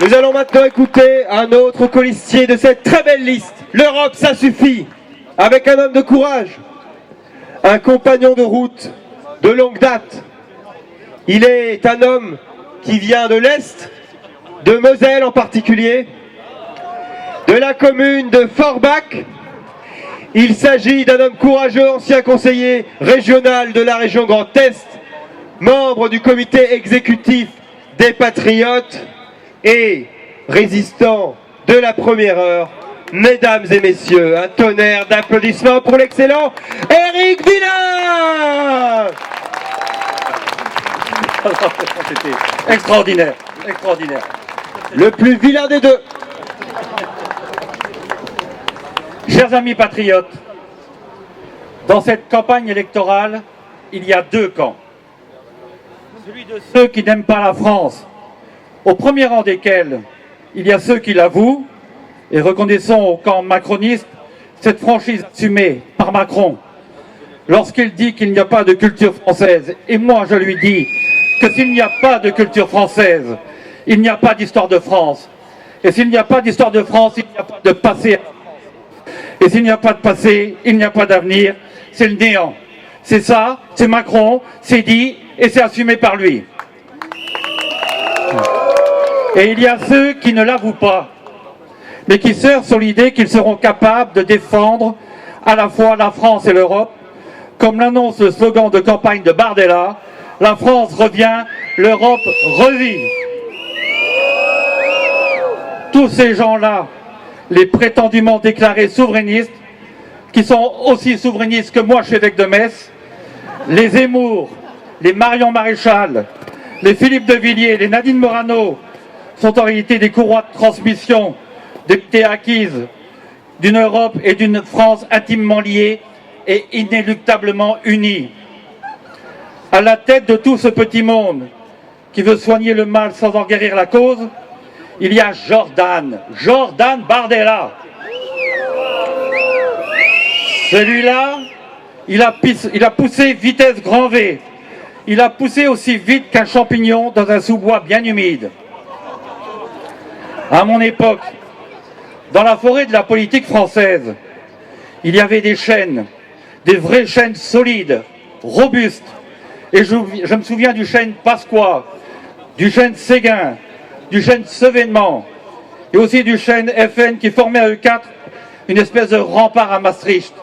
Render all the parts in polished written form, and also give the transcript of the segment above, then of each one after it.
Nous allons maintenant écouter un autre colistier de cette très belle liste. L'Europe, ça suffit. Avec un homme de courage, un compagnon de route de longue date. Il est un homme qui vient de l'Est, de Moselle en particulier, de la commune de Forbach. Il s'agit d'un homme courageux, ancien conseiller régional de la région Grand Est, membre du comité exécutif des Patriotes et résistant de la première heure. Mesdames et messieurs, un tonnerre d'applaudissements pour l'excellent Éric Villain. C'était extraordinaire, extraordinaire. Le plus vilain des deux. Chers amis patriotes, dans cette campagne électorale, il y a deux camps. Celui de ceux qui n'aiment pas la France, au premier rang desquels il y a ceux qui l'avouent, et reconnaissons au camp macroniste cette franchise assumée par Macron lorsqu'il dit qu'il n'y a pas de culture française. Et moi je lui dis que s'il n'y a pas de culture française, il n'y a pas d'histoire de France. Et s'il n'y a pas d'histoire de France, il n'y a pas de passé. Et s'il n'y a pas de passé, il n'y a pas d'avenir. C'est le néant. C'est ça, c'est Macron, c'est dit et c'est assumé par lui. Et il y a ceux qui ne l'avouent pas, mais qui surfent sur l'idée qu'ils seront capables de défendre à la fois la France et l'Europe, comme l'annonce le slogan de campagne de Bardella, la France revient, l'Europe revit. Tous ces gens-là, les prétendument déclarés souverainistes, qui sont aussi souverainistes que moi, je suis évêque de Metz, les Zemmour, les Marion Maréchal, les Philippe de Villiers, les Nadine Morano, sont en réalité des courroies de transmission d'idées acquises d'une Europe et d'une France intimement liées et inéluctablement unies. À la tête de tout ce petit monde qui veut soigner le mal sans en guérir la cause, il y a Jordan Bardella. Celui-là, il a poussé vitesse grand V. Il a poussé aussi vite qu'un champignon dans un sous-bois bien humide. À mon époque, dans la forêt de la politique française, il y avait des chênes, des vraies chênes solides, robustes. Et je me souviens du chêne Pasqua, du chêne Séguin, du chêne Sevènement, et aussi du chêne FN qui formait à E4 une espèce de rempart à Maastricht.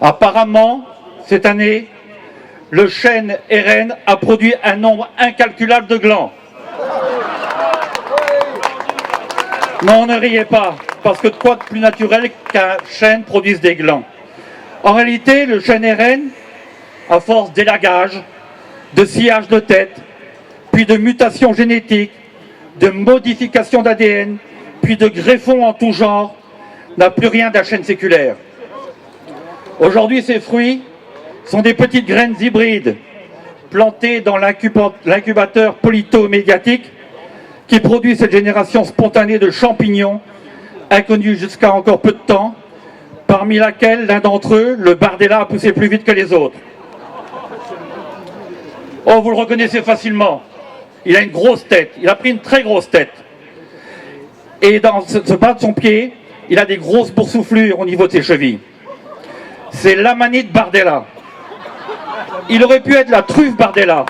Apparemment, cette année, le chêne RN a produit un nombre incalculable de glands. Non, ne riez pas, parce que quoi de plus naturel qu'un chêne produise des glands? En réalité, le chêne RN, à force d'élagage, de sciage de tête, puis de mutations génétiques, de modification d'ADN, puis de greffons en tout genre, n'a plus rien d'un chêne séculaire. Aujourd'hui, ces fruits sont des petites graines hybrides, plantées dans l'incubateur polito-médiatique, qui produit cette génération spontanée de champignons, inconnus jusqu'à encore peu de temps, parmi laquelle l'un d'entre eux, le Bardella, a poussé plus vite que les autres. Oh, vous le reconnaissez facilement. Il a une grosse tête, il a pris une très grosse tête. Et dans ce bas de son pied, il a des grosses boursouflures au niveau de ses chevilles. C'est l'amanite Bardella. Il aurait pu être la truffe Bardella.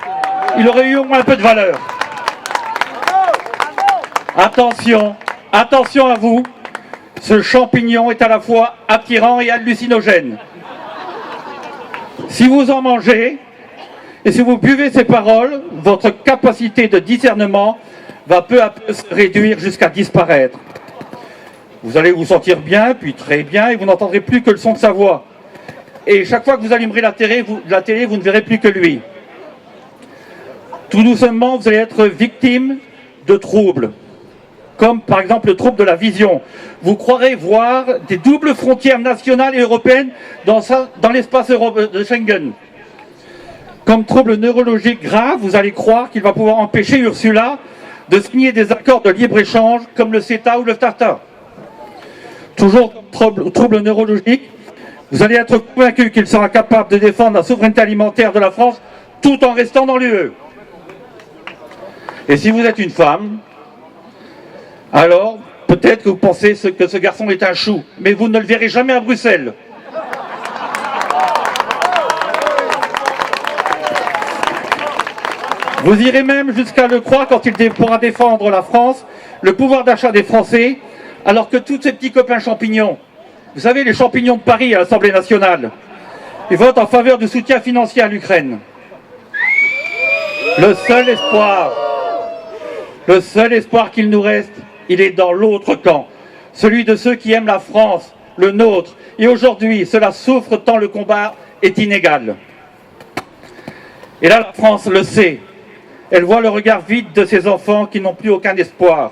Il aurait eu au moins un peu de valeur. Attention, attention à vous, ce champignon est à la fois attirant et hallucinogène. Si vous en mangez, et si vous buvez ces paroles, votre capacité de discernement va peu à peu se réduire jusqu'à disparaître. Vous allez vous sentir bien, puis très bien, et vous n'entendrez plus que le son de sa voix. Et chaque fois que vous allumerez la télé, vous ne verrez plus que lui. Tout doucement, vous allez être victime de troubles, comme par exemple le trouble de la vision. Vous croirez voir des doubles frontières nationales et européennes dans l'espace de Schengen. Comme trouble neurologique grave, vous allez croire qu'il va pouvoir empêcher Ursula de signer des accords de libre-échange comme le CETA ou le TAFTA. Toujours trouble neurologique, vous allez être convaincu qu'il sera capable de défendre la souveraineté alimentaire de la France tout en restant dans l'UE. Et si vous êtes une femme, Alors, peut-être que vous pensez que ce garçon est un chou, mais vous ne le verrez jamais à Bruxelles. Vous irez même jusqu'à le croire quand il pourra défendre la France, le pouvoir d'achat des Français, alors que tous ces petits copains champignons, vous savez, les champignons de Paris à l'Assemblée nationale, ils votent en faveur du soutien financier à l'Ukraine. Le seul espoir qu'il nous reste, il est dans l'autre camp, celui de ceux qui aiment la France, le nôtre. Et aujourd'hui, cela souffre tant le combat est inégal. Et là, la France le sait. Elle voit le regard vide de ses enfants qui n'ont plus aucun espoir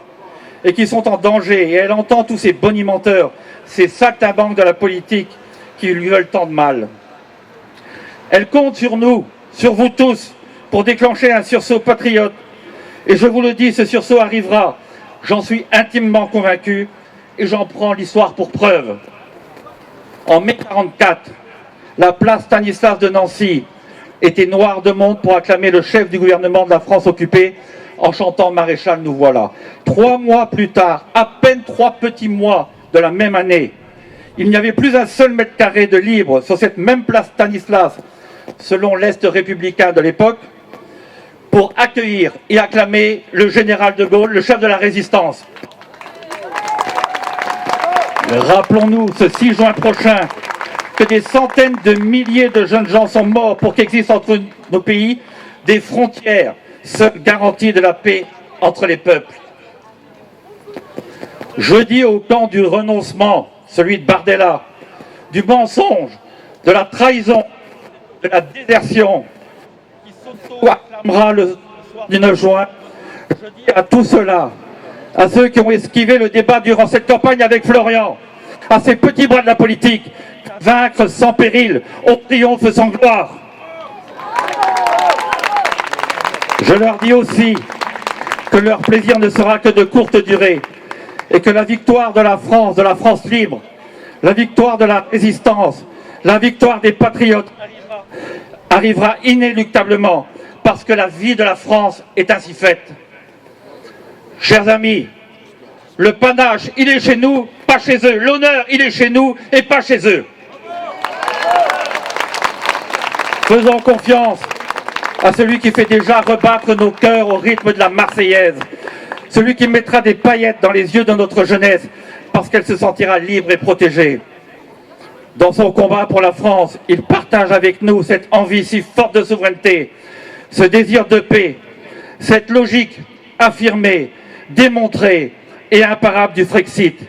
et qui sont en danger. Et elle entend tous ces bonimenteurs, ces saltimbanques de la politique qui lui veulent tant de mal. Elle compte sur nous, sur vous tous, pour déclencher un sursaut patriote. Et je vous le dis, ce sursaut arrivera. J'en suis intimement convaincu et j'en prends l'histoire pour preuve. En mai 1944, la place Stanislas de Nancy était noire de monde pour acclamer le chef du gouvernement de la France occupée en chantant Maréchal, nous voilà. 3 mois plus tard, à peine 3 petits mois de la même année, il n'y avait plus un seul mètre carré de libre sur cette même place Stanislas, selon l'Est républicain de l'époque, pour accueillir et acclamer le général de Gaulle, le chef de la résistance. Rappelons-nous ce 6 juin prochain que des centaines de milliers de jeunes gens sont morts pour qu'existent entre nos pays des frontières, seule garantie de la paix entre les peuples. Je dis au camp du renoncement, celui de Bardella, du mensonge, de la trahison, de la désertion, qui s'auto-acclamera le soir du 9 juin, je dis à tout cela, à ceux qui ont esquivé le débat durant cette campagne avec Florian, à ces petits bras de la politique, vaincre sans péril, au triomphe sans gloire. Je leur dis aussi que leur plaisir ne sera que de courte durée et que la victoire de la France libre, la victoire de la résistance, la victoire des patriotes arrivera inéluctablement parce que la vie de la France est ainsi faite. Chers amis, le panache, il est chez nous, pas chez eux. L'honneur, il est chez nous et pas chez eux. Faisons confiance à celui qui fait déjà rebattre nos cœurs au rythme de la Marseillaise. Celui qui mettra des paillettes dans les yeux de notre jeunesse parce qu'elle se sentira libre et protégée. Dans son combat pour la France, il partage avec nous cette envie si forte de souveraineté, ce désir de paix, cette logique affirmée, démontrée et imparable du Frexit.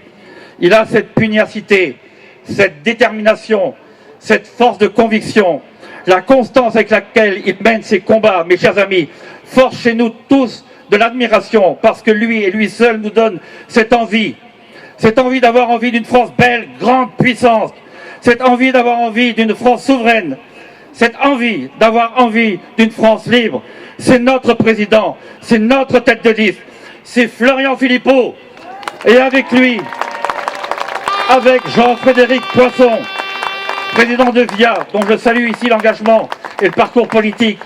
Il a cette pugnacité, cette détermination, cette force de conviction, la constance avec laquelle il mène ses combats, mes chers amis, force chez nous tous de l'admiration, parce que lui et lui seul nous donne cette envie d'avoir envie d'une France belle, grande, puissante, cette envie d'avoir envie d'une France souveraine, cette envie d'avoir envie d'une France libre. C'est notre président, c'est notre tête de liste, c'est Florian Philippot, et avec lui, avec Jean-Frédéric Poisson, président de VIA, dont je salue ici l'engagement et le parcours politique,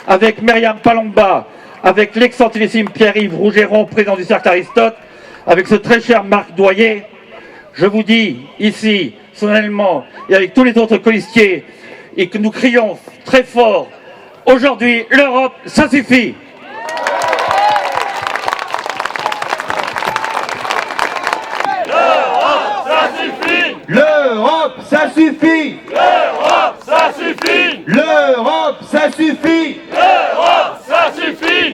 avec Myriam Palomba, avec l'excellentissime Pierre-Yves Rougeron, président du Cercle Aristote, avec ce très cher Marc Doyer, je vous dis ici, solennellement, et avec tous les autres colistiers, et que nous crions très fort, aujourd'hui, l'Europe, ça suffit! L'Europe, ça suffit! L'Europe, ça suffit! L'Europe, ça suffit! L'Europe, ça suffit!